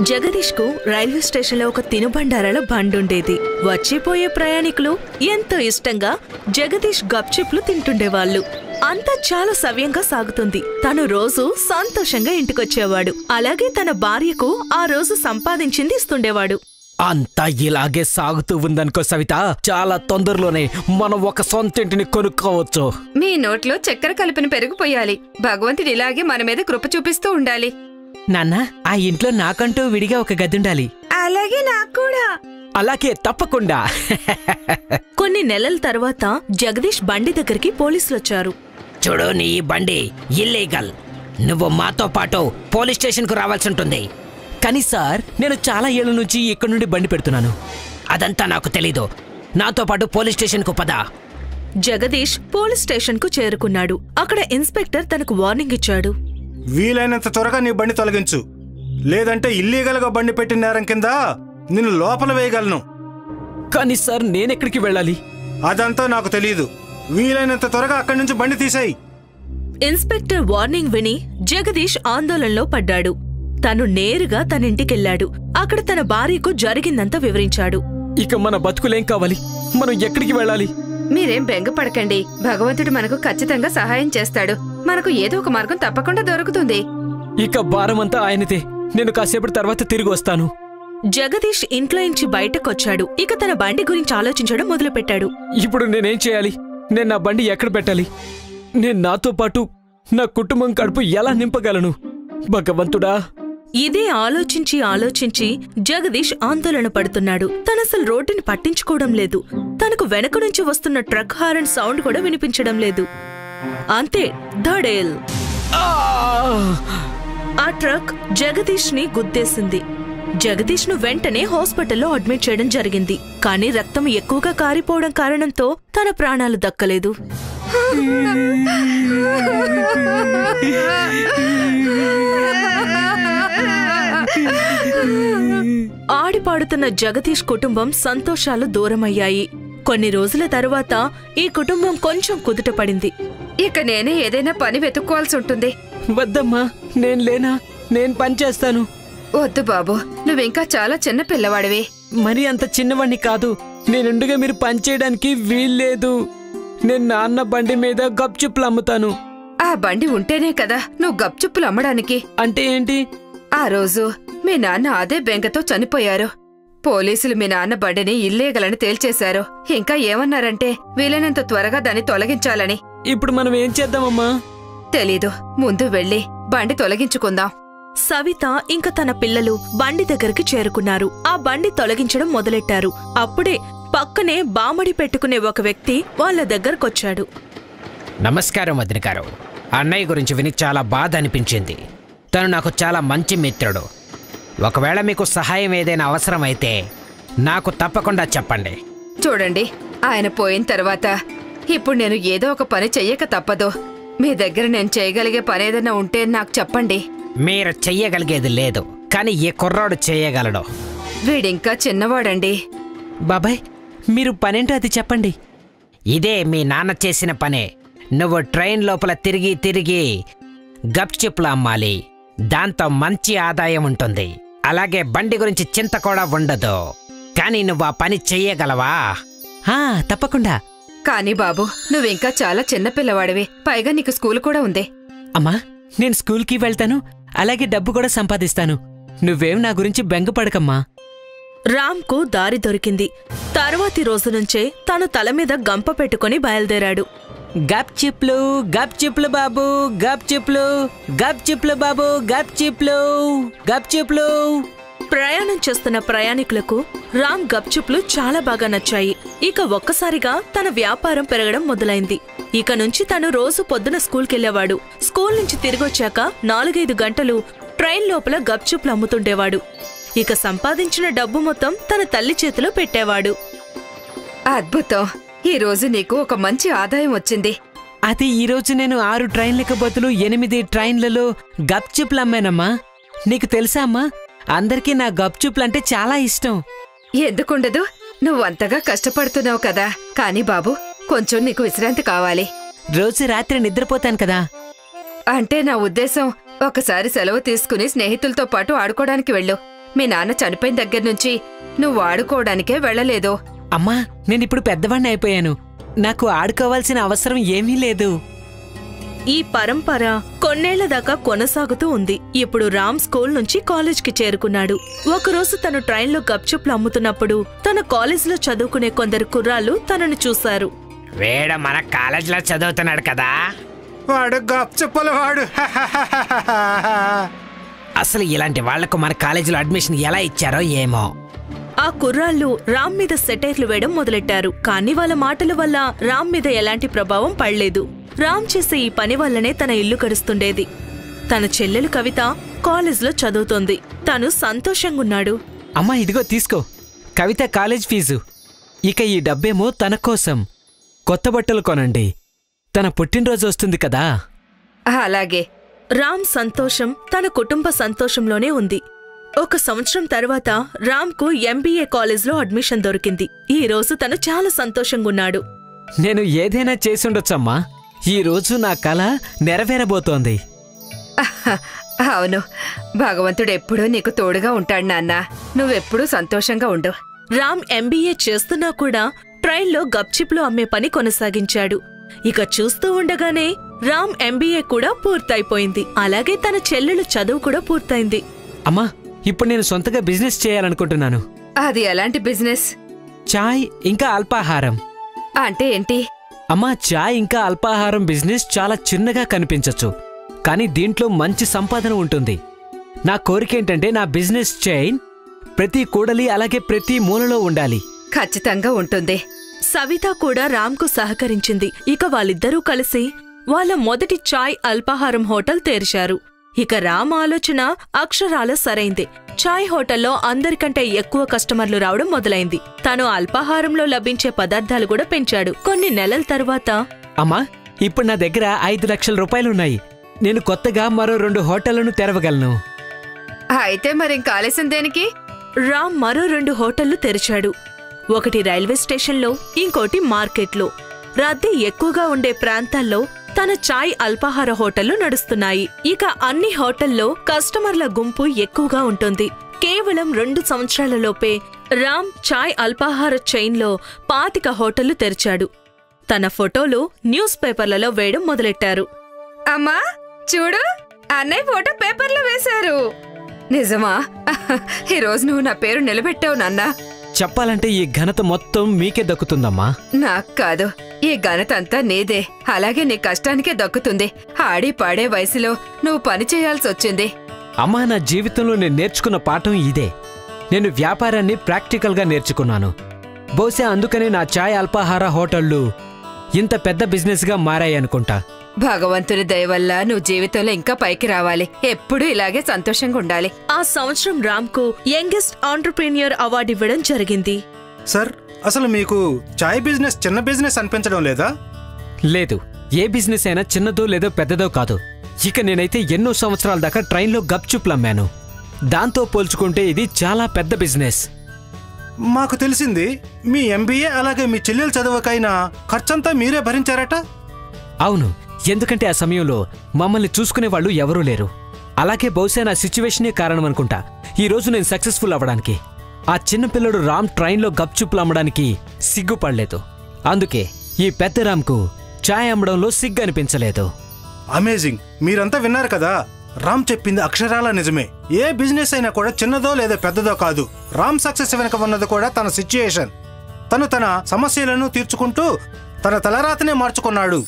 జగదీష్ కు railway station లో ఒక తినుబండారాల బండుండేది. వచ్చిపోయే ప్రయాణికులు ఎంతో ఇష్టంగా జగదీష్ గప్చిప్లు తింటుండేవాళ్లు. అంతా చాలా సవ్యంగా సాగుతుంది. తను రోజు సంతోషంగా ఇంటికొచ్చేవాడు. అలాగే తన భార్యకు ఆ రోజు సంపాదించింది ఇస్తుండేవాడు. అంతా ఇలాగే సాగుతూ ఉందనుకో సవిత, చాలా తొందరలోనే మనం ఒక సొంత ఇంటిని కొనుక్కోవచ్చు. మీ నోట్లో చక్కెర కలిపిన పెరిగిపోయాలి. భగవంతుడు ఇలాగే మన మీద కృప చూపిస్తూ ఉండాలి. నాన్న, ఆ ఇంట్లో నాకంటూ విడిగా ఒక గది ఉండాలి. అలాగే నాకు కూడా. అలాగే, తప్పకుండా. కొన్ని నెలల తర్వాత జగదీష్ బండి దగ్గరికి పోలీసులొచ్చారు. చూడు, నీ బండి ఇల్లీగల్. నువ్వు మాతో పాటు పోలీస్ స్టేషన్ కు రావాల్సి ఉంటుంది. కానీ సార్, నేను చాలా ఏళ్ల నుంచి ఇక్కడ నుండి బండి పెడుతున్నాను. అదంతా నాకు తెలీదు. నాతో పాటు పోలీస్ స్టేషన్ కు పద. జగదీష్ పోలీస్ స్టేషన్ కు చేరుకున్నాడు. అక్కడ ఇన్స్పెక్టర్ తనకు వార్నింగ్ ఇచ్చాడు. వీలైనంత త్వరగా నీ బండి తొలగించు, లేదంటే ఇల్లీగల్ గా బండి పెట్టిన నేరం కింద నిన్ను లోపల వేయగలను. కానీ సార్, నేనెక్కడికి వెళ్ళాలి? అదంతా నాకు తెలియదు. వీలైనంత త్వరగా అక్కడి నుంచి బండి తీసేయి. ఇన్స్పెక్టర్ వార్నింగ్ విని జగదీష్ ఆందోళనలో పడ్డాడు. తను నేరుగా తన ఇంటికెళ్లాడు. అక్కడ తన భార్యకు జరిగిందంతా వివరించాడు. ఇక మన బతుకులేం కావాలి? మనం ఎక్కడికి వెళ్ళాలి? మీరేం బెంగపడకండి. భగవంతుడు మనకు ఖచ్చితంగా సహాయం చేస్తాడు. మనకు ఏదో ఒక మార్గం తప్పకుండా దొరుకుతుంది. ఇక భారమంతా ఆయనదే. నేను కాసేపటి తర్వాత తిరిగి వస్తాను. జగదీష్ ఇంట్లో నుంచి బయటకొచ్చాడు. ఇక తన బండి గురించి ఆలోచించడం మొదలుపెట్టాడు. ఇప్పుడు నేనేం చేయాలి? నేను నా బండి ఎక్కడ పెట్టాలి? నేను నాతో పాటు నా కుటుంబం కడుపు ఎలా నింపగలను? భగవంతుడా! ఇదే ఆలోచించి జగదీష్ ఆందోళన పడుతున్నాడు. తనసలు రోడ్డుని పట్టించుకోవడం లేదు. తనకు వెనక నుంచి వస్తున్న ట్రక్ హారన్ సౌండ్ కూడా వినిపించడం లేదు. అంతే, ధడేల్! ఆ ట్రక్ జగదీష్ ని గుద్దేసింది. జగదీష్ ను వెంటనే హాస్పిటల్లో అడ్మిట్ చేయడం జరిగింది. కానీ రక్తం ఎక్కువగా కారిపోవడం కారణంతో తన ప్రాణాలు దక్కలేదు. ఆడిపాడుతున్న జగదీష్ కుటుంబం సంతోషాలు దూరమయ్యాయి. కొన్ని రోజుల తరువాత ఈ కుటుంబం కొంచెం కుదుటపడింది. ఇక నేనే ఏదైనా పని వెతుక్కోవాల్సి ఉంటుంది. వద్దమ్మా, నేను లేనా? నేను పనిచేస్తాను. వద్దు బాబు, నువ్వింకా చాలా చిన్న పిల్లవాడివి. మరి అంత చిన్నవాణ్ణి కాదు. నేనుండగా మీరు పనిచేయడానికి వీల్లేదు. నేను నాన్న బండి మీద గప్చుప్పులు అమ్ముతాను. ఆ బండి ఉంటేనే కదా నువ్వు గప్చుప్పులు అమ్మడానికి. అంటే ఏంటి? ఆ రోజు మీ నాన్న అదే బెంగతో చనిపోయారు. పోలీసులు మీ నాన్న బండిని ఇల్లీగలని తేల్చేశారు. ఇంకా ఏమన్నారంటే వీలైనంత త్వరగా దాన్ని తొలగించాలని. ఇప్పుడు మనం ఏం చేద్దామమ్మా? తెలీదు. ముందు వెళ్ళి బండి తొలగించుకుందాం. సవిత ఇంకా తన పిల్లలు బండి దగ్గరికి చేరుకున్నారు. ఆ బండి తొలగించడం మొదలెట్టారు. అప్పుడే పక్కనే బామడి పెట్టుకునే ఒక వ్యక్తి వాళ్ళ దగ్గరకొచ్చాడు. నమస్కారం వదిన గారు. అన్నయ్య గురించి విని చాలా బాధ అనిపించింది. తను నాకు చాలా మంచి మిత్రుడు. ఒకవేళ మీకు సహాయం ఏదైనా అవసరమైతే నాకు తప్పకుండా చెప్పండి. చూడండి, ఆయన పోయిన తర్వాత ఇప్పుడు నేను ఏదో ఒక పని చెయ్యక తప్పదు. మీ దగ్గర నేను చేయగలిగే పని ఏదైనా ఉంటే నాకు చెప్పండి. మీరు చెయ్యగలిగేది లేదు, కానీ ఈ కుర్రాడు చేయగలడు. వీడింకా చిన్నవాడండి. బాబాయ్, మీరు పనేంటో అది చెప్పండి. ఇదే మీ నాన్న చేసిన పనే. నువ్వు ట్రైన్ లోపల తిరిగి తిరిగి గప్చిప్లు అమ్మాలి. దాంతో మంచి ఆదాయం ఉంటుంది. అలాగే బండి గురించి చింత కూడా ఉండదు. కానీ నువ్వు ఆ పని చెయ్యగలవా? తప్పకుండా. కానీ బాబు, నువ్వింకా చాలా చిన్న పిల్లవాడివి. పైగా నీకు స్కూల్ కూడా ఉంది. అమ్మా, నేను స్కూల్కి వెళ్తాను. అలాగే డబ్బు కూడా సంపాదిస్తాను. నువ్వేం నా గురించి బెంగపడకమ్మా. రామ్కు దారి దొరికింది. తర్వాతి రోజు నుంచే తను తల మీద గంప పెట్టుకుని బయలుదేరాడు. గప్చిప్లు, గప్చిప్లు బాబు, గప్చిప్లు, గప్చిప్లు బాబు, గప్చిప్లు, గప్చిప్లు. ప్రయాణం చేస్తున్న ప్రయాణికులకు రామ్ గప్చుప్లు చాలా బాగా నచ్చాయి. ఇక ఒక్కసారిగా తన వ్యాపారం పెరగడం మొదలైంది. ఇక నుంచి తను రోజు పొద్దున స్కూల్కెళ్లేవాడు. స్కూల్ నుంచి తిరిగొచ్చాక 4-5 గంటలు ట్రైన్ లోపల గప్చుప్లు అమ్ముతుండేవాడు. ఇక సంపాదించిన డబ్బు మొత్తం తన తల్లి చేతిలో పెట్టేవాడు. అద్భుతం! ఈ రోజు నీకు ఒక మంచి ఆదాయం వచ్చింది. అది ఈరోజు నేను 6 ట్రైన్లకు బదులు 8 ట్రైన్లలో గప్చుప్లు అమ్మానమ్మా. నీకు తెలుసా అమ్మా, అందరికీ నా గప్చుప్లంటే చాలా ఇష్టం. ఎందుకుండదు? నువ్వంతగా కష్టపడుతున్నావు కదా. కానీ బాబు, కొంచెం నీకు విశ్రాంతి కావాలి. రోజు రాత్రి నిద్రపోతాను కదా. అంటే నా ఉద్దేశం, ఒకసారి సెలవు తీసుకుని స్నేహితులతో పాటు ఆడుకోవడానికి వెళ్ళు. మీ నాన్న చనిపోయిన దగ్గర్నుంచి నువ్వు ఆడుకోవడానికే వెళ్ళలేదు. అమ్మా నేనిప్పుడు పెద్దవాణ్ణి అయిపోయాను. నాకు ఆడుకోవాల్సిన అవసరం ఏమీ లేదు. ఈ పరంపర కొన్నేళ్ల దాకా కొనసాగుతూ ఉంది. ఇప్పుడు రామ్ స్కూల్ నుంచి కాలేజ్కి చేరుకున్నాడు. ఒకరోజు తను ట్రైన్లో గప్చుప్లు అమ్ముతున్నప్పుడు తన కాలేజ్లో చదువుకునే కొందరు కుర్రాళ్ళు తనను చూశారు. వేడ మన కాలేజీలో చదువుతున్నాడు కదా. వాడు గప్చుప్పుల వాడు. అసలు ఇలాంటి వాళ్లకు మన కాలేజీలో అడ్మిషన్ ఎలా ఇచ్చారో ఏమో. ఆ కుర్రాళ్ళు రామ్ మీద సెటైర్లు వేయడం మొదలెట్టారు. కానీ వాళ్ళ మాటల వల్ల రామ్ మీద ఎలాంటి ప్రభావం పడలేదు. రామ్ చేసే ఈ పని వల్లనే తన ఇల్లు గడుస్తుండేది. తన చెల్లెలు కవిత కాలేజ్లో చదువుతోంది. తను సంతోషంగున్నాడు. అమ్మా ఇదిగో తీసుకో, కవిత కాలేజ్ ఫీజు. ఇక ఈ డబ్బేమో తన కోసం. కొత్త బట్టలు కొనండి, తన పుట్టినరోజు వస్తుంది కదా. అలాగే. రామ్ సంతోషం తన కుటుంబ సంతోషంలోనే ఉంది. 1 సంవత్సరం తర్వాత రామ్కు ఎంబీఏ కాలేజ్లో అడ్మిషన్ దొరికింది. ఈ రోజు తను చాలా సంతోషంగున్నాడు. నేను ఏదైనా చేసుండొచ్చమ్మా. ఈ రోజు నా కల నెరవేరబోతోంది. అవును, భగవంతుడెప్పుడూ నీకు తోడుగా ఉంటాడు నాన్నా. నువ్వెప్పుడూ సంతోషంగా ఉండు. రామ్ ఎంబీఏ చేస్తున్నా కూడా ట్రైన్లో గప్చిప్లు అమ్మే పని కొనసాగించాడు. ఇక చూస్తూ ఉండగానే రామ్ ఎంబీఏ కూడా పూర్తయిపోయింది. అలాగే తన చెల్లెలు చదువు కూడా పూర్తయింది. అమ్మా ఇప్పుడు నేను సొంతగా బిజినెస్ చేయాలనుకుంటున్నాను. అది ఎలాంటి బిజినెస్? చాయ్ ఇంకా అల్పాహారం. అంటే ఏంటి? అమ్మా చాయ్ ఇంకా అల్పాహారం బిజినెస్ చాలా చిన్నగా కనిపించచ్చు, కానీ దీంట్లో మంచి సంపాదన ఉంటుంది. నా కోరికేంటంటే నా బిజినెస్ చైన్ ప్రతి కూడలి అలాగే ప్రతి మూలలో ఉండాలి. ఖచ్చితంగా ఉంటుంది. సవిత కూడా రామ్కు సహకరించింది. ఇక వాళ్ళిద్దరూ కలిసి వాళ్ళ మొదటి చాయ్ అల్పాహారం హోటల్ తెరిచారు. ఇక రామ్ ఆలోచన అక్షరాల సరైంది. చాయ్ హోటల్లో అందరికంటే ఎక్కువ కస్టమర్లు రావడం మొదలైంది. తను అల్పాహారంలో లభించే పదార్థాలు కూడా పెంచాడు. కొన్ని నెలల తర్వాత, అమ్మా ఇప్పుడు నా దగ్గర 5 లక్షల రూపాయలున్నాయి. నేను కొత్తగా మరో 2 హోటళ్లను తెరవగలను. అయితే మరింక ఆలస్యం దేనికి? రామ్ మరో 2 హోటళ్లు తెరిచాడు. ఒకటి రైల్వే స్టేషన్లో, ఇంకోటి మార్కెట్లో. రద్దీ ఎక్కువగా ఉండే ప్రాంతాల్లో తన చాయ్ అల్పాహార హోటళ్లు నడుస్తున్నాయి. ఇక అన్ని హోటల్లో కస్టమర్ల గుంపు ఎక్కువగా ఉంటుంది. కేవలం 2 సంవత్సరాలలోపే రామ్ చాయ్ అల్పాహార చైన్లో 25 హోటళ్లు తెరిచాడు. తన ఫోటోలు న్యూస్ పేపర్లలో వేయడం మొదలెట్టారు. అమ్మా చూడు, అన్నయ్య ఫోటో పేపర్లో వేశారు. నిజమా? ఈరోజు నువ్వు నా పేరు నిలబెట్టావు నాన్నా. చెప్పాలంటే ఈ ఘనత మొత్తం మీకే దక్కుతుందమ్మా. నాకు కాదు, ఈ ఘనత అంతా నీదే. అలాగే నీ కష్టానికే దక్కుతుంది. ఆడి పాడే వయసులో నువ్వు పని చేయాల్సొచ్చింది. అమ్మా నా జీవితంలో నేను నేర్చుకున్న పాఠం ఇదే. నేను వ్యాపారాన్ని ప్రాక్టికల్గా నేర్చుకున్నాను. బహుశా అందుకనే నా చాయ్ అల్పాహార హోటళ్లు ఇంత పెద్ద బిజినెస్గా మారాయనుకుంటా. భగవంతుని దయ వల్ల నువ్వు జీవితంలో ఇంకా పైకి రావాలి. ఎప్పుడూ ఇలాగే సంతోషంగా ఉండాలి. ఆ సంవత్సరం రామ్కు యంగెస్ట్ ఆంటర్‌ప్రెన్యూర్ అవార్డు ఇవ్వడం జరిగింది. సార్, అసలు మీకు చాయ్ బిజినెస్ చిన్న బిజినెస్ అనిపించడం లేదా? లేదు, ఏ బిజినెస్ అయినా చిన్నదో లేదో పెద్దదో కాదు. ఇక నేనైతే ఎన్నో సంవత్సరాల దాకా ట్రైన్లో గప్చుప్లు అమ్మాను. దాంతో పోల్చుకుంటే ఇది చాలా పెద్ద బిజినెస్. మాకు తెలిసింది మీ ఎంబీఏ అలాగే మీ చెల్లెల చదువుకైనా ఖర్చంతా మీరే భరించారట. అవును, ఎందుకంటే ఆ సమయంలో మమ్మల్ని చూసుకునే వాళ్ళు ఎవరూ లేరు. అలాగే బహుశా నా సిచ్యువేషనే కారణం అనుకుంటా ఈ రోజు నేను సక్సెస్ఫుల్ అవ్వడానికి. ఆ చిన్నపిల్లడు రామ్ ట్రైన్లో గప్చుప్లు అమ్మడానికి సిగ్గుపడలేదు. అందుకే ఈ పెద్ద రామ్కు చాయ్ అమ్మడంలో సిగ్గు అనిపించలేదు. అమేజింగ్! మీరంతా విన్నారు కదా, రామ్ చెప్పింది అక్షరాల నిజమే. ఏ బిజినెస్ అయినా కూడా చిన్నదో లేదా పెద్దదో కాదు. రామ్ సక్సెస్ వెనక ఉన్నది కూడా తన సిచ్యుయేషన్. తను తన సమస్యలను తీర్చుకుంటూ తన తలరాతనే మార్చుకున్నాడు.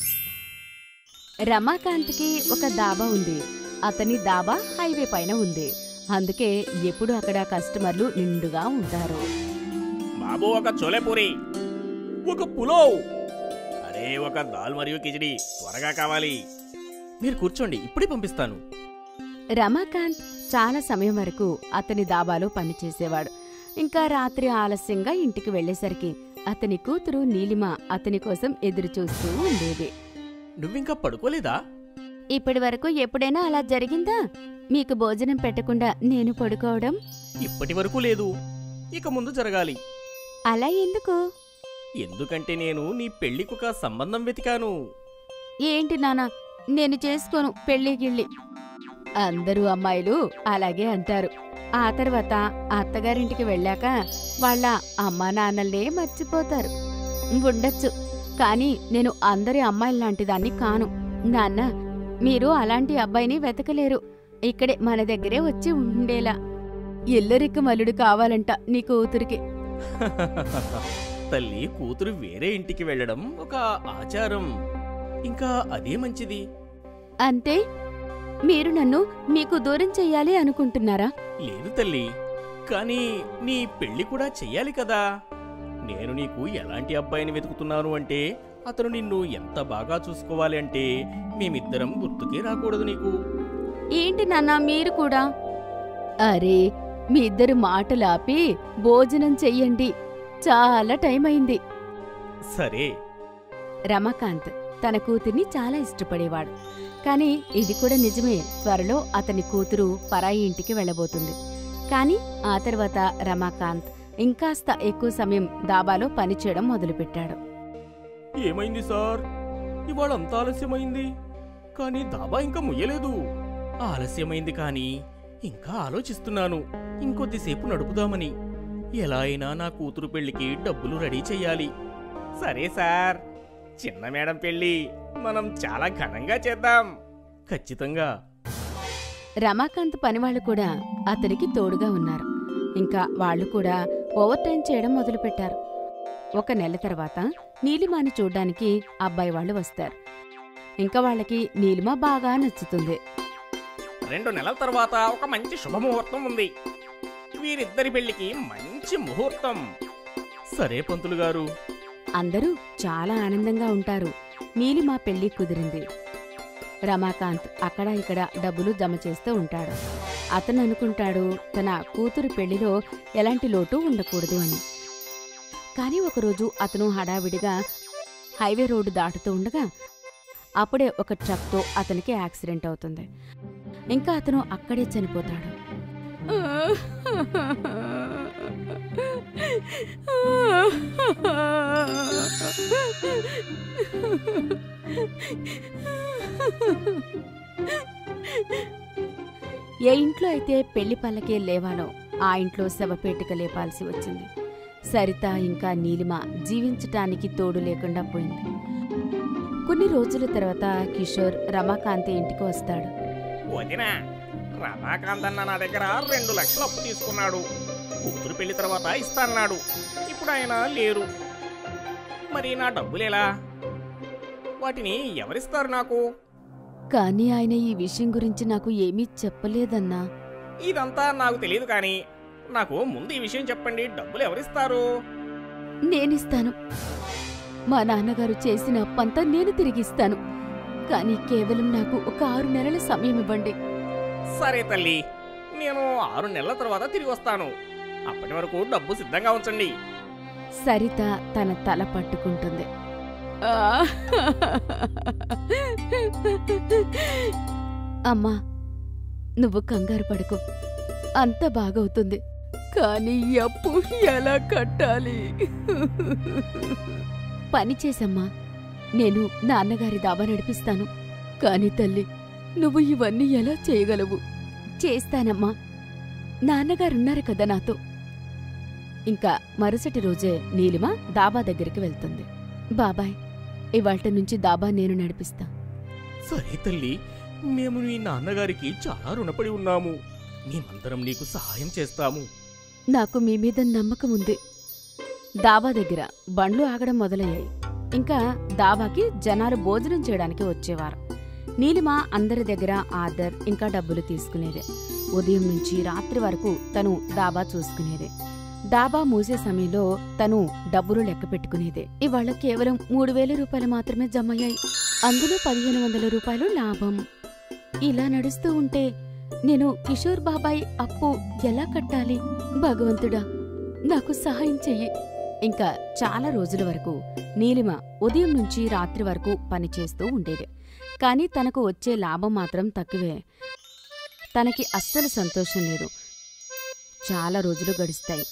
రమాకాంత్కి ఒక దాబా ఉంది. అతని దాబా హైవే పైన ఉంది. అందుకే ఎప్పుడు అక్కడ కస్టమర్లు నిండుగా ఉంటారు. బాబు ఒక చోలే పూరి, ఒక పులావ్, అరే ఒక దాల్ మరియు కిచడి త్వరగా కావాలి. మీరు కూర్చోండి, ఇప్పుడే పంపిస్తాను. రమాకాంత్ చాలా సమయం వరకు అతని దాబాలో పనిచేసేవాడు. ఇంకా రాత్రి ఆలస్యంగా ఇంటికి వెళ్లేసరికి అతని కూతురు నీలిమ అతని కోసం ఎదురుచూస్తూ ఉండేది. నువ్వింకా పడుకోలేదా? ఇప్పటి వరకు ఎప్పుడైనా అలా జరిగిందా? మీకు భోజనం పెట్టకుండా నేను పడుకోవడం? ఇప్పటి వరకు లేదు, ఇక ముందు జరగాలి. అలా ఎందుకు? ఎందుకంటే నేను నీ పెళ్లికొక సంబంధం వెతికాను. ఏంటి నానా, నేను చేసుకోను పెళ్లి గిళ్ళి. అందరూ అమ్మాయిలు అలాగే అంటారు. ఆ తర్వాత అత్తగారింటికి వెళ్ళాక వాళ్ళ అమ్మా నాన్నల్నే మర్చిపోతారు. ఉండొచ్చు, కానీ నేను అందరి అమ్మాయిల్లాంటిదాన్ని కాను. నాన్న, మీరు అలాంటి అబ్బాయిని వెతకలేరు. ఇక్కడే మన దగ్గరే వచ్చి ఉండేలా. ఇల్లరిక మల్లుడు కావాలంట నీ కూతురికి. తల్లి, కూతురు వేరే ఇంటికి వెళ్ళడం ఒక ఆచారం. ఇంకా అదే మంచిది. అంతే? మీరు నన్ను మీకు దూరం చెయ్యాలి అనుకుంటున్నారా? లేదు తల్లి, కానీ నీ పెళ్లి కూడా చెయ్యాలి కదా. నేను నీకు ఎలాంటి అబ్బాయిని వెతుకుతున్నాను అంటే అతను నిన్ను ఎంత బాగా చూసుకోవాలి అంటే మేమిద్దరం గుర్తుకే రాకూడదు నీకు. ఏంటి నాన్న మీరు కూడా? అరే, మీ ఇద్దరు మాటలాపి భోజనం చెయ్యండి. చాలా టైం అయింది. సరే. రమాకాంత్ తన కూతుర్ని చాలా ఇష్టపడేవాడు. కాని ఇది కూడా నిజమే, త్వరలో అతని కూతురు పరాయి ఇంటికి వెళ్ళబోతుంది. కాని ఆ తర్వాత రమాకాంత్ ఇంకాస్త ఎక్కువ సమయం దాబాలో పనిచేయడం మొదలుపెట్టాడు. ఏమైంది సార్, ఇవాళ అంత ఆలస్యమైంది? కానీ దాబా ఇంకా ముయ్యలేదు. ఆలస్యమైంది కానీ ఇంకా ఆలోచిస్తున్నాను ఇంకొద్దిసేపు నడుపుదామని. ఎలా అయినా నా కూతురు పెళ్లికి డబ్బులు రెడీ చెయ్యాలి. సరే సార్, చిన్న మేడం పెళ్లి మనం చాలా ఘనంగా చేద్దాం. ఖచ్చితంగా. రమాకాంత్ పనివాళ్లు కూడా అతనికి తోడుగా ఉన్నారు. ఇంకా వాళ్లు కూడా ఓవర్ టైం చేయడం మొదలుపెట్టారు. ఒక నెల తర్వాత నీలిమాని చూడ్డానికి అబ్బాయి వాళ్ళు వస్తారు. ఇంకా వాళ్ళకి నీలిమ బాగా నచ్చుతుంది. 2 నెలల తర్వాత ఒక మంచి శుభముహూర్తం ఉంది. వీరిద్దరి పెళ్లికి మంచి ముహూర్తం. సరే పంతులు గారు. అందరూ చాలా ఆనందంగా ఉంటారు. నీలిమ పెళ్లి కుదిరింది. రమాకాంత్ అక్కడ ఇక్కడ డబ్బులు జమ చేస్తూ ఉంటాడు. అతను అనుకుంటాడు తన కూతురు పెళ్లిలో ఎలాంటి లోటు ఉండకూడదు అని. కానీ ఒకరోజు అతను హడావిడిగా హైవే రోడ్డు దాటుతూ ఉండగా అప్పుడే ఒక ట్రక్తో అతనికి యాక్సిడెంట్ అవుతుంది. ఇంకా అతను అక్కడే చనిపోతాడు. ఏ ఇంట్లో అయితే పెళ్లి పల్లకే లేవాలో ఆ ఇంట్లో శవపేటిక లేపాల్సి వచ్చింది. సరిత ఇంకా నీలిమ జీవించటానికి తోడు లేకుండా పోయింది. కొన్ని రోజుల తర్వాత కిషోర్ రమాకాంత్ ఇంటికి వస్తాడు. వదినా, రమాకాంత్ అన్న నా దగ్గర 2 లక్షలు అప్పు తీసుకున్నాడు. కూతురు పెళ్లి తర్వాత ఇస్తాన్నాడు. ఇప్పుడు ఆయన లేరు. మరి నా డబ్బులేలా? వాటిని ఎవరిస్తారు నాకు? కానీ ఆయన ఈ విషయం గురించి నాకు ఏమీ చెప్పలేదన్నా. ఇదంతా నాకు తెలియదు, కానీ నాకు ముందు ఈ విషయం చెప్పండి. డబ్బులు ఎవరిస్తారు? నేనిస్తాను. మా నాన్నగారు చేసిన అప్పంతా నేను తిరిగిస్తాను. కానీ కేవలం నాకు ఒక 6 నెలల సమయం ఇవ్వండి. సరే తల్లి, నేను 6 నెలల తర్వాత తిరిగి వస్తాను. అప్పటి వరకు డబ్బు సిద్ధంగా ఉంచండి. సరిత తన తల పట్టుకుంటుంది. అమ్మా, నువ్వు కంగారు పడుకో, అంత బాగవుతుంది. కానీ ఈ అప్పు ఎలా కట్టాలి? పని చేసమ్మా, నేను నాన్నగారి దాబా నడిపిస్తాను. కాని తల్లి, నువ్వు ఇవన్నీ ఎలా చేయగలవు? చేస్తానమ్మా, నాన్నగారున్నారు కదా నాతో. ఇంకా మరుసటి రోజే నీలిమ దాబా దగ్గరికి వెళ్తుంది. బాబాయ్, ఇవాళ్టి నుంచి దాబా నేను నడిపిస్తా. సరే తల్లి, మేము నీ నాన్నగారికి చాలా రుణపడి ఉన్నాము. మేమందరం నీకు సహాయం చేస్తాము. నాకు మీ మీద నమ్మకం ఉంది. దాబా దగ్గర బండ్లు ఆగడం మొదలయ్యాయి. ఇంకా దాబాకి జనాలు భోజనం చేయడానికి వచ్చేవారు. నీలిమ అందరి దగ్గర ఆర్డర్ ఇంకా డబ్బులు తీసుకునేదే. ఉదయం నుంచి రాత్రి వరకు తను దాబా చూసుకునేదే. దాబా మూసే సమయంలో తను డబ్బులు లెక్క పెట్టుకునేదే. ఇవాళ కేవలం 3000 రూపాయలు మాత్రమే జమయ్యాయి. అందులో 1500 రూపాయలు లాభం. ఇలా నడుస్తూ ఉంటే నేను కిషోర్ బాబాయ్ అప్పు ఎలా కట్టాలి? భగవంతుడా, నాకు సహాయం చెయ్యి. ఇంకా చాలా రోజుల వరకు నీలిమ ఉదయం నుంచి రాత్రి వరకు పనిచేస్తూ ఉండేది. కాని తనకు వచ్చే లాభం మాత్రం తక్కువే. తనకి అస్సలు సంతోషం లేదు. చాలా రోజులు గడుస్తాయి.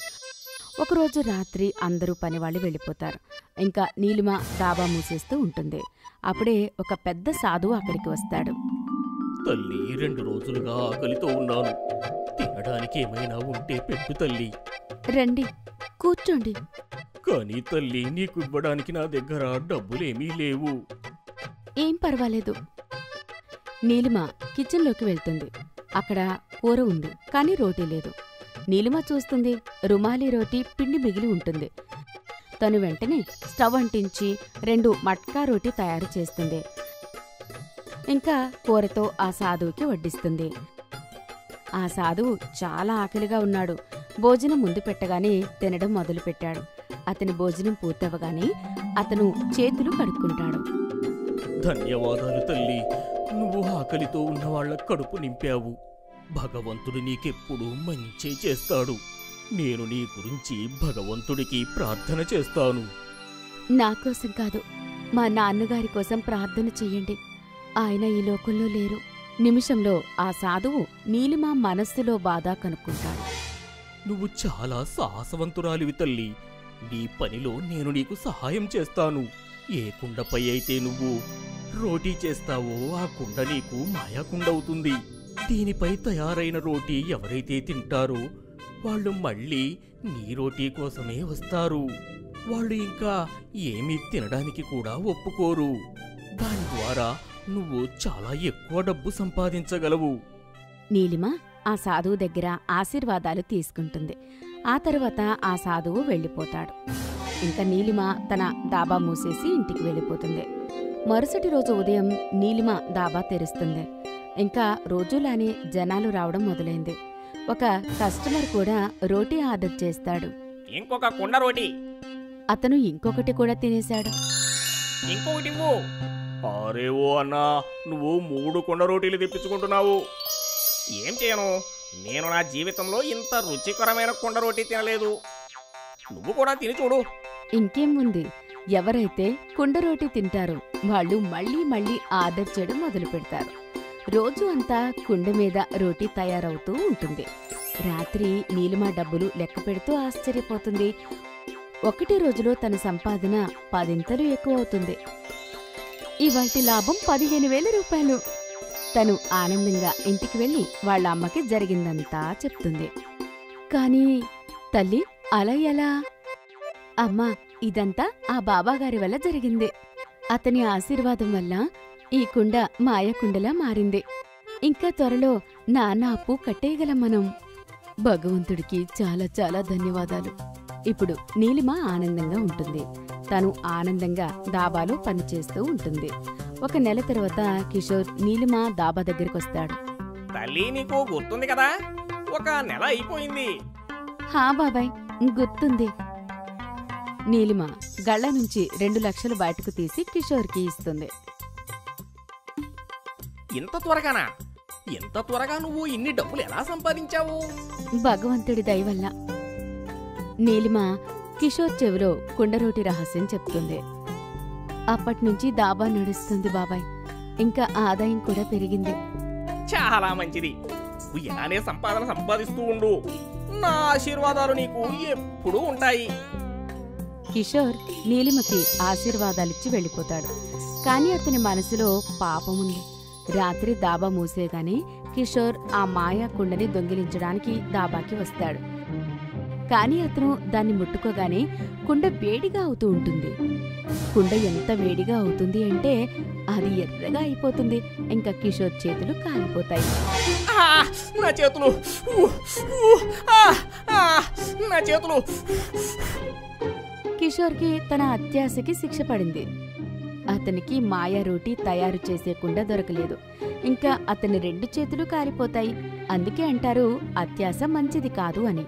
ఒకరోజు రాత్రి అందరూ పనివాళ్ళు వెళ్ళిపోతారు. ఇంకా నీలిమ దాబా మూసేస్తూ ఉంటుంది. అప్పుడే ఒక పెద్ద సాధువు అక్కడికి వస్తాడు. తల్లి 2 రోజులుగా ఆకలితో ఉన్నాను. తినడానికి ఏమైనా ఉంటే పెట్టు తల్లి. రండి, కూర్చోండి. కానీ తల్లి, నీకు ఇవ్వడానికి నా దగ్గర డబ్బులేమీ లేవు. ఏం పర్వాలేదు. నీలిమ కిచెన్లోకి వెళ్తుంది. అక్కడ కూర ఉంది, కానీ రోటీ లేదు. నీలిమ చూస్తుంది, రుమాలి రోటీ పిండి మిగిలి ఉంటుంది. తను వెంటనే స్టవ్ అంటించి 2 మట్కా రోటీ తయారు చేస్తుంది. ఇంకా కూరతో ఆ సాధువుకి వడ్డిస్తుంది. ఆ సాధువు చాలా ఆకలిగా ఉన్నాడు. భోజనం ముందు పెట్టగానే తినడం మొదలుపెట్టాడు. అతని భోజనం పూర్తవగానే అతను చేతులు కడుక్కుంటాడు. ధన్యవాదాలు తల్లి, నువ్వు ఆకలితో ఉన్న వాళ్ళ కడుపు నింపావు. భగవంతుడు నీకెప్పుడు మంచే చేస్తాడు. నేను నీ గురించి భగవంతుడికి ప్రార్థన చేస్తాను. నా కోసం కాదు, మా నాన్నగారి కోసం ప్రార్థన చెయ్యండి. ఆయన ఈ లోకంలో లేరు. నిమిషంలో ఆ సాధువు నీలిమ మనస్సులో బాధ కనుక్కుంటాడు. నువ్వు చాలా సాహసవంతురాలివి తల్లి. నీ పనిలో నేను నీకు సహాయం చేస్తాను. ఏ కుండపై అయితే నువ్వు రోటీ చేస్తావో ఆ కుండ నీకు మాయాకుండవుతుంది. దీనిపై తయారైన రోటీ ఎవరైతే తింటారో వాళ్ళు మళ్ళీ నీ రోటీ కోసమే వస్తారు. వాళ్ళు ఇంకా ఏమీ తినడానికి కూడా ఒప్పుకోరు. దాని ద్వారా నువ్వు చాలా ఎక్కువ డబ్బు సంపాదించగలవు. నీలిమ ఆ సాధువు దగ్గర ఆశీర్వాదాలు తీసుకుంటుంది. ఆ తర్వాత ఆ సాధువు వెళ్ళిపోతాడు. ఇంకా నీలిమ తన దాబా మూసేసి ఇంటికి వెళ్ళిపోతుంది. మరుసటి రోజు ఉదయం నీలిమ దాబా తెరుస్తుంది. ఇంకా రోజులానే జనాలు రావడం మొదలైంది. ఒక కస్టమర్ కూడా రోటీ ఆర్డర్ చేస్తాడు. ఇంకొక కుండ రోటీ. అతను ఇంకొకటి కూడా తినేశాడు. ఇంకొకటి అరే ఓ అన్నా, నువ్వు 3 కుండ రోటీలు తెప్పించుకుంటున్నావు. ఏం చేయను, నేను నా జీవితంలో ఇంత రుచికరమైన కుండ రోటీ తినలేదు. నువ్వు కూడా తిని చూడు. ఇంకేం ఉంది, ఎవరైతే కుండ రోటీ తింటారో వాళ్ళు మళ్ళీ మళ్ళీ ఆర్డర్ చేయడం మొదలు పెడతారు. రోజు అంతా కుండ మీద రోటీ తయారవుతూ ఉంటుంది. రాత్రి నీలిమ డబ్బులు లెక్క పెడుతూ ఆశ్చర్యపోతుంది. ఒకటి రోజులో తన సంపాదన 10 ఎక్కువ అవుతుంది. ఇవాల్టి లాభం 15,000 రూపాయలు. తను ఆనందంగా ఇంటికి వెళ్లి వాళ్ళ అమ్మకి జరిగిందంతా చెప్తుంది. కాని తల్లి, అలా ఎలా? అమ్మా, ఇదంతా ఆ బాబాగారి వల్ల జరిగింది. అతని ఆశీర్వాదం వల్ల ఈ కుండ మాయకుండలా మారింది. ఇంకా త్వరలో నాన్న అప్పు కట్టేయగలం మనం. భగవంతుడికి చాలా చాలా ధన్యవాదాలు. ఇప్పుడు నీలిమ ఆనందంగా ఉంటుంది. తను ఆనందంగా దాబాలో పనిచేస్తూ ఉంటుంది. 1 నెల తర్వాత కిషోర్ నీలిమ దాబా దగ్గరికొస్తాడు. తల్లి, నీకు గుర్తుంది కదా, 1 నెల అయిపోయింది. హా బాబాయ్, గుర్తుంది. నీలిమ గళ్ళ నుంచి 2 లక్షలు బయటకు తీసి కిషోర్కి ఇస్తుంది. ఇంత త్వరగానా? ఎంత త్వరగా నువ్వు ఇన్ని డబ్బులు ఎలా సంపాదించావు? భగవంతుడి దయవల్ల. నీలిమ కిషోర్ చెవిలో కుండరోటి రహస్యం చెప్తుంది. అప్పట్నుంచి దాబా నడుస్తుంది బాబాయ్. ఇంకా ఆదాయం కూడా పెరిగింది. చాలా మంచిది. నువ్వు ఇలానే సంపాదిస్తూ ఉండు. నా ఆశీర్వాదాలు నీకు ఎప్పుడూ ఉంటాయి. కిషోర్ నీలిమకి ఆశీర్వాదాలిచ్చి వెళ్ళిపోతాడు. కాని అతని మనసులో పాపముంది. రాత్రి దాబా మూసేగానే కిషోర్ ఆ మాయా కుండని దొంగిలించడానికి దాబాకి వస్తాడు. కాని అతను దాన్ని ముట్టుకోగానే కుండ వేడిగా అవుతూ ఉంటుంది. కుండ ఎంత వేడిగా అవుతుంది అంటే అది ఎర్రగా అయిపోతుంది. ఇంకా కిషోర్ చేతులు కాలిపోతాయి. నా చేతులు, నా చేతులు. కిషోర్కి తన అత్యాశకి శిక్ష పడింది. అతనికి మాయా రోటీ తయారు చేసే కుండ దొరకలేదు. ఇంకా అతని 2 చేతులు కాలిపోతాయి. అందుకే అంటారు అత్యాశ మంచిది కాదు అని.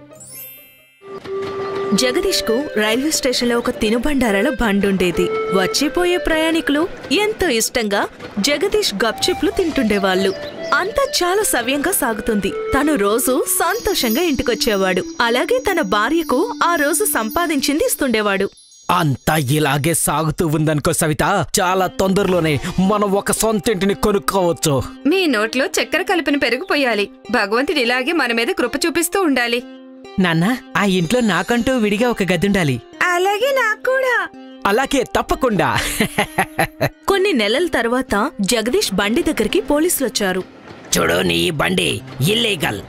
జగదీష్కు రైల్వే స్టేషన్లో ఒక తినుబండారాల బండుండేది. వచ్చిపోయే ప్రయాణికులు ఎంతో ఇష్టంగా జగదీష్ గప్చిప్లు తింటుండేవాళ్లు. అంతా చాలా సవ్యంగా సాగుతుంది. తను రోజు సంతోషంగా ఇంటికొచ్చేవాడు. అలాగే తన భార్యకు ఆ రోజు సంపాదించింది ఇస్తుండేవాడు. అంతా ఇలాగే సాగుతూ ఉందనుకో సవిత, చాలా తొందరలోనే మనం ఒక సొంత ఇంటిని కొనుక్కోవచ్చు. మీ నోట్లో చక్కెర కలిపిన పెరిగిపోయాలి. భగవంతుడు ఇలాగే మన మీద కృప చూపిస్తూ ఉండాలి. నాన్న, ఆ ఇంట్లో నాకంటూ విడిగా ఒక గదుండాలి. అలాగే నాకు కూడా. అలాగే, తప్పకుండా. కొన్ని నెలల తర్వాత జగదీష్ బండి దగ్గరికి పోలీసులొచ్చారు. చూడు, నీ ఈ బండి ఇల్లీగల్.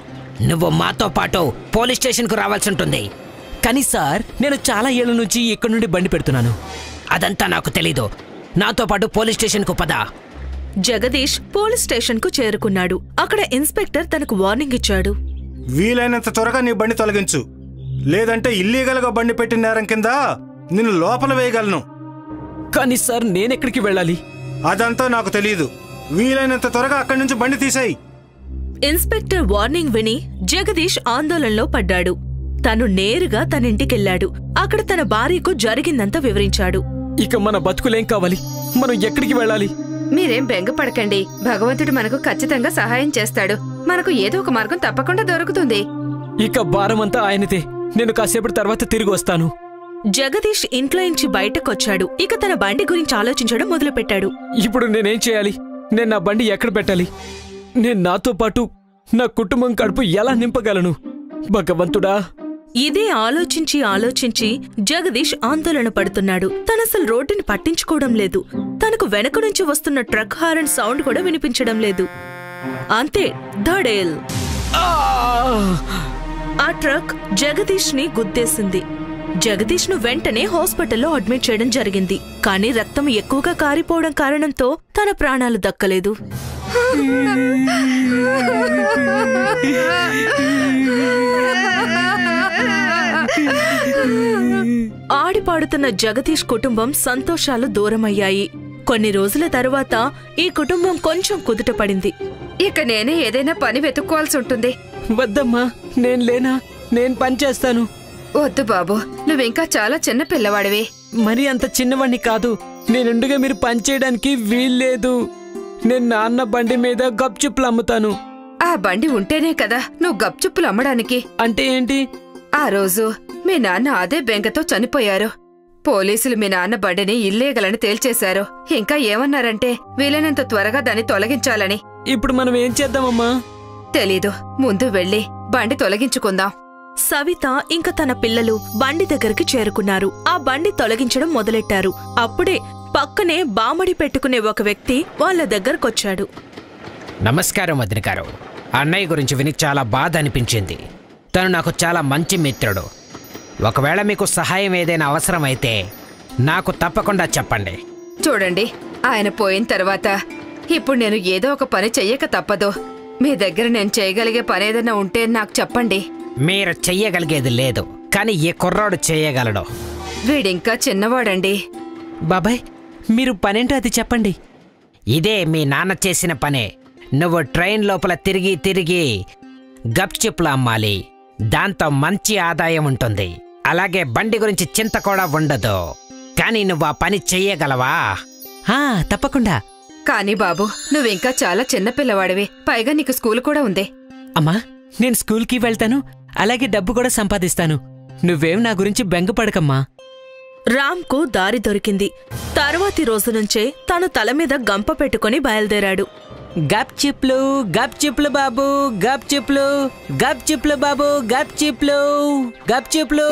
నువ్వు మాతో పాటు పోలీస్ స్టేషన్కు రావాల్సి ఉంటుంది. కానీ సార్, నేను చాలా ఏళ్ల నుంచి ఇక్కడ నుండి బండి పెడుతున్నాను. అదంతా నాకు తెలీదు. నాతో పాటు పోలీస్ స్టేషన్కు పద. జగదీష్ పోలీస్ స్టేషన్కు చేరుకున్నాడు. అక్కడ ఇన్స్పెక్టర్ తనకు వార్నింగ్ ఇచ్చాడు. వీలైనంత త్వరగా నీ బండి తొలగించు, లేదంటే ఇల్లీగల్గా బండి పెట్టిన నేరం కింద నిన్ను లోపల వేయగలను. కానీ సార్, నేనెక్కడికి వెళ్ళాలి? అదంతా నాకు తెలియదు. వీలైనంత త్వరగా అక్కడి నుంచి బండి తీసేయి. ఇన్స్పెక్టర్ వార్నింగ్ విని జగదీష్ ఆందోళనలో పడ్డాడు. తను నేరుగా తన ఇంటికెళ్లాడు. అక్కడ తన భార్యకు జరిగిందంతా వివరించాడు. ఇక మన బతుకులేం కావాలి? మనం ఎక్కడికి వెళ్ళాలి? మీరేం బెంగపడకండి. భగవంతుడు మనకు ఖచ్చితంగా సహాయం చేస్తాడు. మనకు ఏదో ఒక మార్గం తప్పకుండా దొరుకుతుంది. ఇక భారమంతా ఆయనదే. నేను కాసేపటి తర్వాత తిరిగి వస్తాను. జగదీష్ ఇంట్లోంచి బయటకొచ్చాడు. ఇక తన బండి గురించి ఆలోచించడం మొదలుపెట్టాడు. ఇప్పుడు నేనేం చేయాలి? నేను నా బండి ఎక్కడ పెట్టాలి? నేను నాతో పాటు నా కుటుంబం కడుపు ఎలా నింపగలను? భగవంతుడా! ఇదే ఆలోచించి జగదీష్ ఆందోళన పడుతున్నాడు. తనసలు రోడ్డుని పట్టించుకోవడం లేదు. తనకు వెనక నుంచి వస్తున్న ట్రక్ హారన్ సౌండ్ కూడా వినిపించడం లేదు. అంతే, ధడేల్! ఆ ట్రక్ జగదీష్ ని గుద్దేసింది. జగదీష్ ను వెంటనే హాస్పిటల్లో అడ్మిట్ చేయడం జరిగింది. కానీ రక్తం ఎక్కువగా కారిపోవడం కారణంతో తన ప్రాణాలు దక్కలేదు. ఆడిపాడుతున్న జగదీష్ కుటుంబం సంతోషాలు దూరమయ్యాయి. కొన్ని రోజుల తరువాత ఈ కుటుంబం కొంచెం కుదుటపడింది. ఇక నేనే ఏదైనా పని వెతుక్కోవాల్సి ఉంటుంది. వద్దమ్మా, నేను లేనా? నేను పని చేస్తాను. వద్దు బాబు, నువ్వింకా చాలా చిన్న పిల్లవాడివి. మరీ అంత చిన్నవాణ్ణి కాదు. నేనుండగా మీరు పని చేయడానికి వీల్లేదు. నేను నాన్న బండి మీద గప్చుప్పులు అమ్ముతాను. ఆ బండి ఉంటేనే కదా నువ్వు గప్చుప్పులు అమ్మడానికి. అంటే ఏంటి? ఆ రోజు మీ నాన్న అదే బెంగతో చనిపోయారు. పోలీసులు మీ నాన్న బండిని ఇల్లీగలని తేల్చేశారు. ఇంకా ఏమన్నారంటే వీలైనంత త్వరగా దాన్ని తొలగించాలని. ఇప్పుడు మనం ఏం చేద్దామమ్మా? తెలీదు. ముందు వెళ్ళి బండి తొలగించుకుందాం. సవిత ఇంకా తన పిల్లలు బండి దగ్గరికి చేరుకున్నారు. ఆ బండి తొలగించడం మొదలెట్టారు. అప్పుడే పక్కనే బామడి పెట్టుకునే ఒక వ్యక్తి వాళ్ళ దగ్గరకొచ్చాడు. నమస్కారం వదిన గారు. అన్నయ్య గురించి విని చాలా బాధ అనిపించింది. తను నాకు చాలా మంచి మిత్రుడు. ఒకవేళ మీకు సహాయం ఏదైనా అవసరమైతే నాకు తప్పకుండా చెప్పండి. చూడండి, ఆయన పోయిన తర్వాత ఇప్పుడు నేను ఏదో ఒక పని చెయ్యక తప్పదు. మీ దగ్గర నేను చేయగలిగే పనేదైనా ఉంటే నాకు చెప్పండి. మీరు చెయ్యగలిగేది లేదు, కానీ ఈ కుర్రాడు చేయగలడు. వీడింకా చిన్నవాడండి. బాబాయ్, మీరు పనేంటో అది చెప్పండి. ఇదే మీ నాన్న చేసిన పనే. నువ్వు ట్రైన్ లోపల తిరిగి తిరిగి గప్చిప్లు అమ్మాలి. దాంతో మంచి ఆదాయం ఉంటుంది. అలాగే బండి గురించి చింత కూడా ఉండదు. కానీ నువ్వు ఆ పని చెయ్యగలవా? తప్పకుండా. కానీ బాబు, నువ్వింకా చాలా చిన్న పిల్లవాడివి. పైగా నీకు స్కూల్ కూడా ఉంది. అమ్మా, నేను స్కూల్కి వెళ్తాను. అలాగే డబ్బు కూడా సంపాదిస్తాను. నువ్వేం నా గురించి బెంగపడకమ్మా. రామ్కు దారి దొరికింది. తరువాతి రోజు నుంచే తను తల మీద గంప పెట్టుకుని బయలుదేరాడు. గప్చిప్లు, గప్చిప్లు బాబు, గప్చిప్లు, గప్చిప్లు బాబు, గప్చిప్లు, గప్చిప్లు.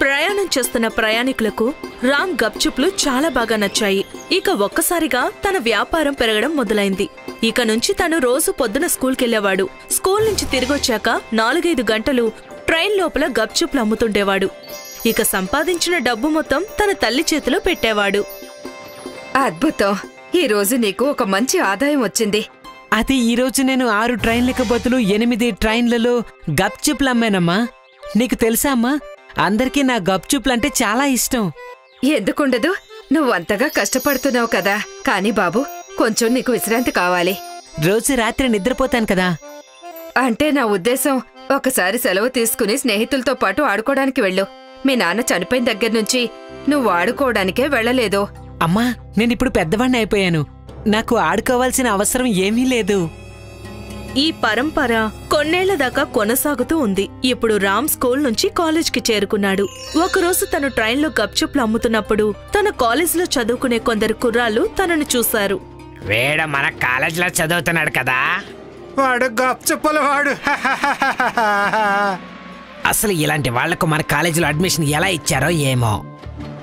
ప్రయాణం చేస్తున్న ప్రయాణికులకు రామ్ గప్చుప్లు చాలా బాగా నచ్చాయి. ఇక ఒక్కసారిగా తన వ్యాపారం పెరగడం మొదలైంది. ఇక నుంచి తను రోజు పొద్దున స్కూల్కెళ్లేవాడు. స్కూల్ నుంచి తిరిగొచ్చాక 4-5 గంటలు ట్రైన్ లోపల గప్చుప్లు అమ్ముతుండేవాడు. ఇక సంపాదించిన డబ్బు మొత్తం తన తల్లి చేతిలో పెట్టేవాడు. అద్భుతం! ఈ రోజు నీకు ఒక మంచి ఆదాయం వచ్చింది. అది ఈరోజు నేను 6 ట్రైన్లకు బదులు 8 ట్రైన్లలో గప్చుప్లు అమ్మానమ్మా. నీకు తెలుసా అమ్మా, అందరికీ నా గప్చుప్లంటే చాలా ఇష్టం. ఎందుకుండదు? నువ్వంతగా కష్టపడుతున్నావు కదా. కానీ బాబు, కొంచెం నీకు విశ్రాంతి కావాలి. రోజు రాత్రి నిద్రపోతాను కదా. అంటే నా ఉద్దేశం, ఒకసారి సెలవు తీసుకుని స్నేహితులతో పాటు ఆడుకోవడానికి వెళ్ళు. మీ నాన్న చనిపోయిన దగ్గర్నుంచి నువ్వు ఆడుకోవడానికే వెళ్ళలేదు. అమ్మా, నేనిప్పుడు పెద్దవాణ్ణి అయిపోయాను. నాకు ఆడుకోవాల్సిన అవసరం ఏమీ లేదు. ఈ పరంపర కొన్నేళ్ల దాకా కొనసాగుతూ ఉంది. ఇప్పుడు రామ్ స్కూల్ నుంచి కాలేజ్కి చేరుకున్నాడు. ఒకరోజు తను ట్రైన్లో గప్చుప్లు అమ్ముతున్నప్పుడు తన కాలేజ్లో చదువుకునే కొందరు కుర్రాళ్ళు తనను చూశారు. వీడు మన కాలేజీలో చదువుతున్నాడు కదా. వాడు గప్చుప్పుల వాడు. అసలు ఇలాంటి వాళ్లకు మన కాలేజీలో అడ్మిషన్ ఎలా ఇచ్చారో ఏమో.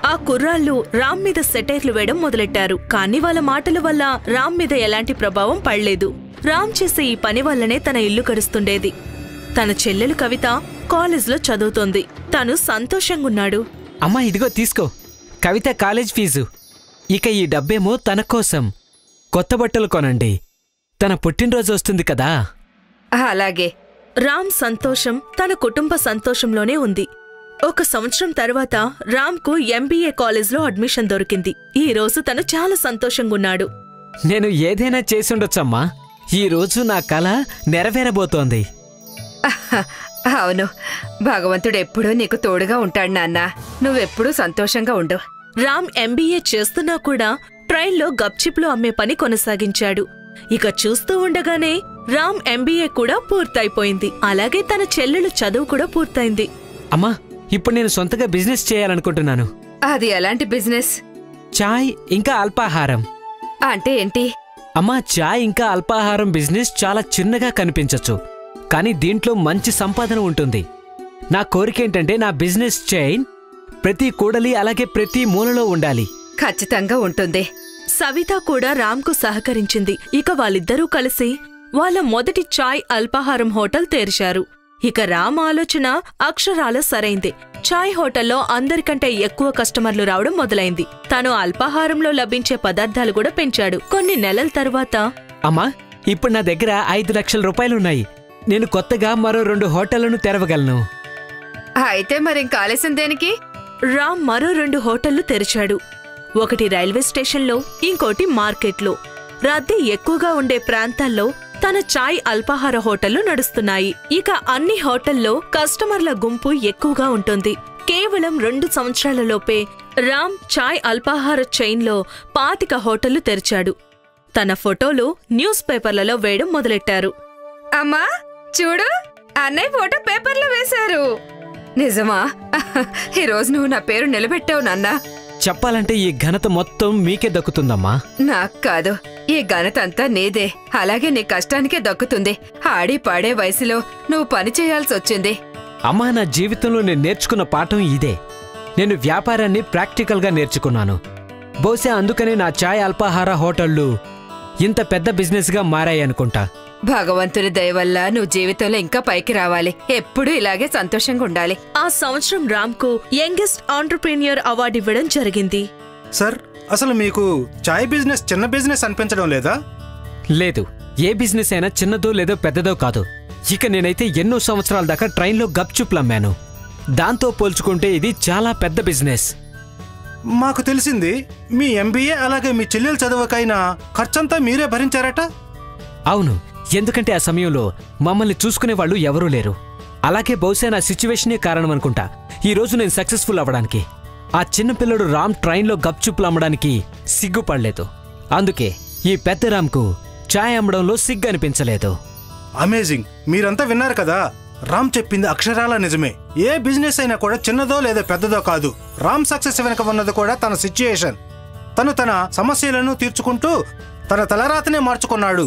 ఆ కుర్రాళ్ళు రామ్ మీద సెటైర్లు వేయడం మొదలెట్టారు. కానీ వాళ్ళ మాటల వల్ల రామ్ మీద ఎలాంటి ప్రభావం పడలేదు. రామ్ చేసే ఈ పని వల్లనే తన ఇల్లు గడుస్తుండేది. తన చెల్లెలు కవిత కాలేజ్లో చదువుతోంది. తను సంతోషంగున్నాడు. అమ్మా ఇదిగో తీసుకో, కవిత కాలేజ్ ఫీజు. ఇక ఈ డబ్బేమో తన కోసం కొత్త బట్టలు కొనండి, తన పుట్టినరోజు వస్తుంది కదా. అలాగే. రామ్ సంతోషం తన కుటుంబ సంతోషంలోనే ఉంది. 1 సంవత్సరం తర్వాత రామ్కు ఎంబీఏ కాలేజ్లో అడ్మిషన్ దొరికింది. ఈ రోజు తను చాలా సంతోషంగున్నాడు. నేను ఏదైనా చేసుండొచ్చమ్మా. ఈ రోజు నా కల నెరవేరబోతోంది. అవును, భగవంతుడు ఎప్పుడూ నీకు తోడుగా ఉంటాడు నాన్న. నువ్వెప్పుడూ సంతోషంగా ఉండు. రామ్ ఎంబీఏ చేస్తున్నా కూడా ట్రైన్లో గప్చిప్లు అమ్మే పని కొనసాగించాడు. ఇక చూస్తూ ఉండగానే రామ్ ఎంబీఏ కూడా పూర్తయిపోయింది. అలాగే తన చెల్లెలు చదువు కూడా పూర్తయింది. అమ్మా ఇప్పుడు నేను సొంతగా బిజినెస్ చేయాలనుకుంటున్నాను. అది ఎలాంటి బిజినెస్? చాయ్ ఇంకా అల్పాహారం. అంటే ఏంటి? అమ్మా చాయ్ ఇంకా అల్పాహారం బిజినెస్ చాలా చిన్నగా కనిపించచ్చు, కానీ దీంట్లో మంచి సంపాదన ఉంటుంది. నా కోరికేంటంటే నా బిజినెస్ చైన్ ప్రతి కూడలి అలాగే ప్రతి మూలలో ఉండాలి. ఖచ్చితంగా ఉంటుంది. సవిత కూడా రామ్కు సహకరించింది. ఇక వాళ్ళిద్దరూ కలిసి వాళ్ళ మొదటి చాయ్ అల్పాహారం హోటల్ తెరిచారు. ఇక రామ్ ఆలోచన అక్షరాల సరైంది. చాయ్ హోటల్లో అందరికంటే ఎక్కువ కస్టమర్లు రావడం మొదలైంది. తను అల్పాహారంలో లభించే పదార్థాలు కూడా పెంచాడు. కొన్ని నెలల తరువాత, అమ్మా ఇప్పుడు నా దగ్గర 5 లక్షల రూపాయలున్నాయి. నేను కొత్తగా మరో 2 హోటళ్లను తెరవగలను. అయితే మరింక ఆలస్యం దేనికి? రామ్ మరో 2 హోటళ్లు తెరిచాడు. ఒకటి రైల్వే స్టేషన్లో, ఇంకోటి మార్కెట్లో. రద్దీ ఎక్కువగా ఉండే ప్రాంతాల్లో తన చాయ్ అల్పాహార హోటళ్లు నడుస్తున్నాయి. ఇక అన్ని హోటల్లో కస్టమర్ల గుంపు ఎక్కువగా ఉంటుంది. కేవలం 2 సంవత్సరాలలోపే రామ్ చాయ్ అల్పాహార చైన్లో 25 హోటళ్లు తెరిచాడు. తన ఫోటోలు న్యూస్ పేపర్లలో వేయడం మొదలెట్టారు. అమ్మా చూడు, అన్నయ్య ఫోటో పేపర్లో వేశారు. నిజమా? ఈరోజు నువ్వు నా పేరు నిలబెట్టావు నాన్న. చెప్పాలంటే ఈ ఘనత మొత్తం మీకే దక్కుతుందమ్మా. నాకు కాదు, ఈ ఘనత అంతా నీదే. అలాగే నీ కష్టానికే దక్కుతుంది. ఆడి పాడే వయసులో నువ్వు పని చేయాల్సొచ్చింది. అమ్మా నా జీవితంలో నేను నేర్చుకున్న పాఠం ఇదే. నేను వ్యాపారాన్ని ప్రాక్టికల్గా నేర్చుకున్నాను. బహుశా అందుకనే నా చాయ్ అల్పాహార హోటళ్లు ఇంత పెద్ద బిజినెస్గా మారాయనుకుంటా. భగవంతుని దయ వల్ల నువ్వు జీవితంలో ఇంకా పైకి రావాలి. ఎప్పుడూ ఇలాగే సంతోషంగా ఉండాలి. ఆ సంవత్సరం రామ్కు యంగెస్ట్ ఆంటర్‌ప్రెన్యూర్ అవార్డు ఇవ్వడం జరిగింది. సార్, అసలు మీకు చాయ్ బిజినెస్ చిన్న బిజినెస్ అనిపించడం లేదా? లేదు, ఏ బిజినెస్ అయినా చిన్నదో లేదో పెద్దదో కాదు. ఇక నేనైతే ఎన్నో సంవత్సరాల దాకా ట్రైన్లో గప్చుప్లు అమ్మాను. దాంతో పోల్చుకుంటే ఇది చాలా పెద్ద బిజినెస్. మాకు తెలిసింది మీ ఎంబీఏ అలాగే మీ చెల్లెలు చదువుకైనా ఖర్చంతా మీరే భరించారట. అవును, ఎందుకంటే ఆ సమయంలో మమ్మల్ని చూసుకునే వాళ్ళు ఎవరూ లేరు. అలాగే బహుశా నా సిచ్యువేషనే కారణం అనుకుంటా ఈరోజు నేను సక్సెస్ఫుల్ అవ్వడానికి. ఆ చిన్నపిల్లడు రామ్ ట్రైన్లో గప్చుప్లు అమ్మడానికి సిగ్గుపడలేదు. అందుకే ఈ పెద్ద రామ్కు చాయ్ అమ్మడంలో సిగ్గు అనిపించలేదు. అమేజింగ్! మీరంతా విన్నారు కదా, రామ్ చెప్పింది అక్షరాల నిజమే. ఏ బిజినెస్ అయినా కూడా చిన్నదో లేదా పెద్దదో కాదు. రామ్ సక్సెస్ వెనక ఉన్నది కూడా తన సిచ్యుయేషన్. తన సమస్యలను తీర్చుకుంటూ తన తలరాతనే మార్చుకున్నాడు.